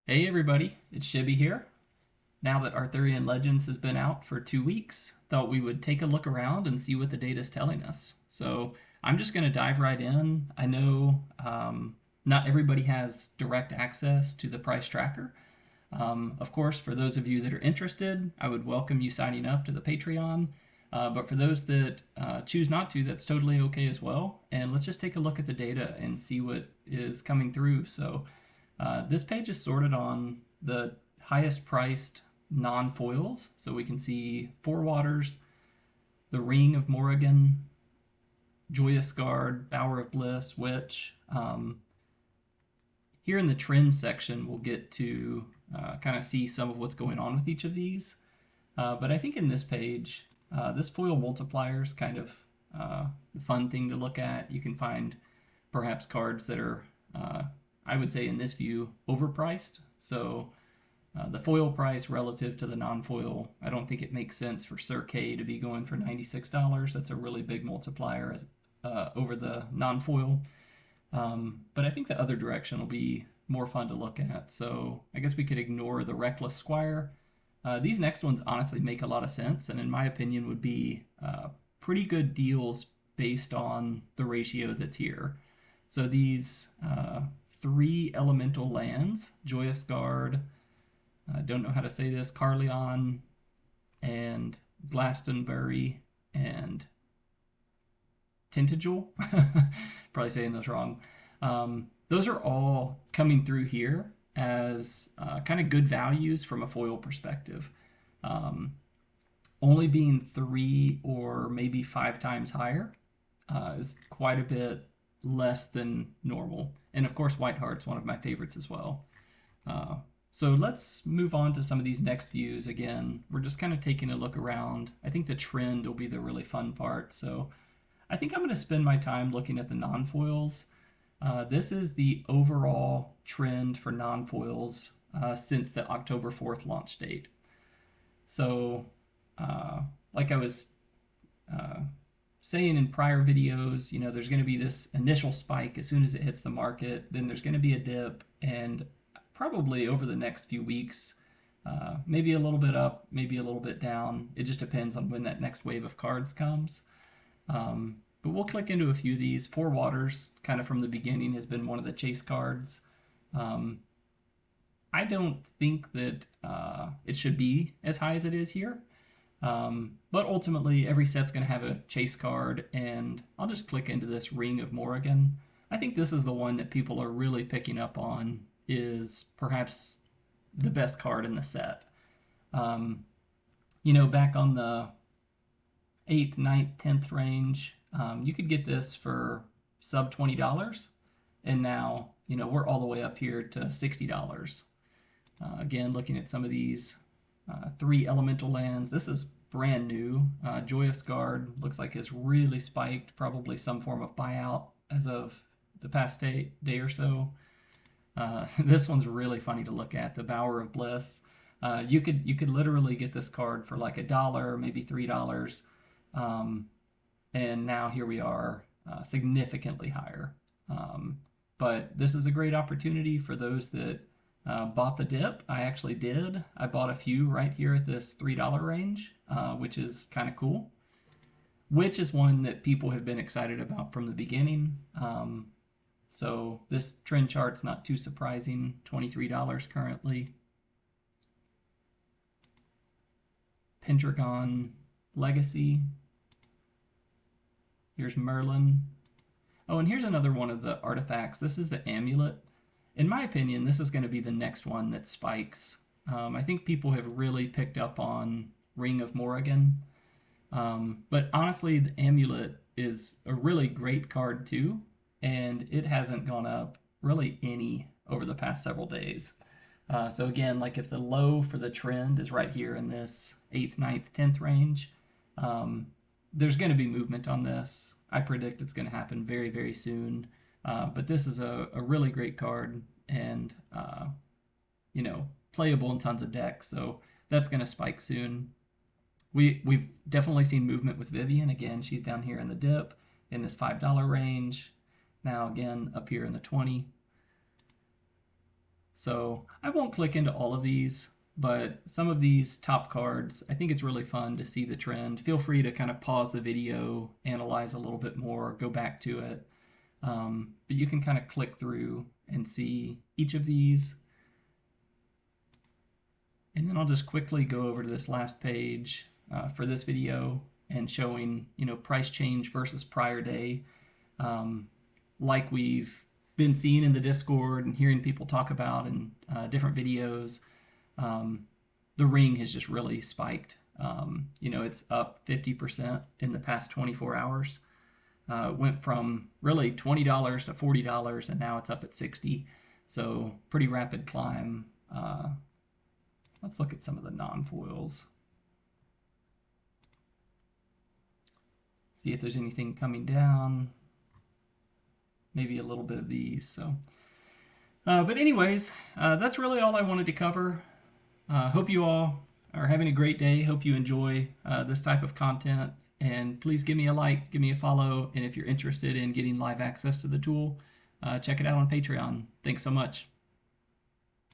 Hey everybody, it's Shibby here. Now that Arthurian Legends has been out for 2 weeks, thought we would take a look around and see what the data is telling us. So I'm just going to dive right in. I know not everybody has direct access to the price tracker. Of course, for those of you that are interested, I would welcome you signing up to the Patreon. But for those that choose not to, that's totally okay as well. And let's just take a look at the data and see what is coming through. So this page is sorted on the highest priced non-foils. So we can see Four Waters, the Ring of Morrigan, Joyous Guard, Bower of Bliss, Witch. Here in the trend section, we'll get to kind of see some of what's going on with each of these. But I think in this page, this foil multiplier is kind of the fun thing to look at. You can find perhaps cards that are, I would say in this view, overpriced. So the foil price relative to the non-foil, I don't think it makes sense for Sir K to be going for $96. That's a really big multiplier over the non-foil. But I think the other direction will be more fun to look at. So I guess we could ignore the Reckless Squire. These next ones honestly make a lot of sense, and in my opinion would be pretty good deals based on the ratio that's here. So these three elemental lands, Joyous Guard, I don't know how to say this, Carleon, and Glastonbury, and Tintagel. Probably saying those wrong. Those are all coming through here as kind of good values from a foil perspective. Only being 3 or maybe 5 times higher is quite a bit less than normal. And of course, White Heart's one of my favorites as well. So let's move on to some of these next views. Again, we're just kind of taking a look around. I think the trend will be the really fun part. So I think I'm going to spend my time looking at the non-foils. This is the overall trend for non-foils since the October 4th launch date. So, like I was saying in prior videos, you know, there's going to be this initial spike as soon as it hits the market, then there's going to be a dip, and probably over the next few weeks, maybe a little bit up, maybe a little bit down. It just depends on when that next wave of cards comes. But we'll click into a few of these. Four Waters, kind of from the beginning, has been one of the chase cards. I don't think that it should be as high as it is here. But ultimately, every set's going to have a chase card, and I'll just click into this Ring of Morrigan. I think this is the one that people are really picking up on, is perhaps the best card in the set. You know, back on the 8th, 9th, 10th range, you could get this for sub $20, and now, you know, we're all the way up here to $60. Again, looking at some of these three elemental lands, this is brand new. Joyous Guard looks like it's really spiked, probably some form of buyout as of the past day or so. This one's really funny to look at, the Bower of Bliss. You could literally get this card for like $1, maybe $3. And now here we are, significantly higher. But this is a great opportunity for those that bought the dip. I actually did. I bought a few right here at this $3 range, which is kind of cool. Which is one that people have been excited about from the beginning. So this trend chart's not too surprising. $23 currently. Pendragon Legacy. Here's Merlin. Oh, and here's another one of the artifacts. This is the amulet. In my opinion, this is going to be the next one that spikes. I think people have really picked up on Ring of Morrigan. But honestly, the amulet is a really great card too, and it hasn't gone up really any over the past several days. So again, like if the low for the trend is right here in this 8th, 9th, 10th range, there's going to be movement on this. I predict it's going to happen very, very soon. But this is a really great card, and you know, playable in tons of decks. So that's going to spike soon. We've definitely seen movement with Vivian. Again, she's down here in the dip in this $5 range. Now again up here in the 20. So I won't click into all of these, but some of these top cards, I think it's really fun to see the trend. Feel free to kind of pause the video, analyze a little bit more, go back to it. But you can kind of click through and see each of these. And then I'll just quickly go over to this last page for this video and showing, price change versus prior day. Like we've been seeing in the Discord and hearing people talk about in different videos, the ring has just really spiked. It's up 50% in the past 24 hours. It went from really $20 to $40, and now it's up at 60. So pretty rapid climb. Let's look at some of the non-foils. See if there's anything coming down. Maybe a little bit of these. But anyways, that's really all I wanted to cover. Hope you all are having a great day. Hope you enjoy this type of content. And please give me a like, give me a follow. And if you're interested in getting live access to the tool, check it out on Patreon. Thanks so much.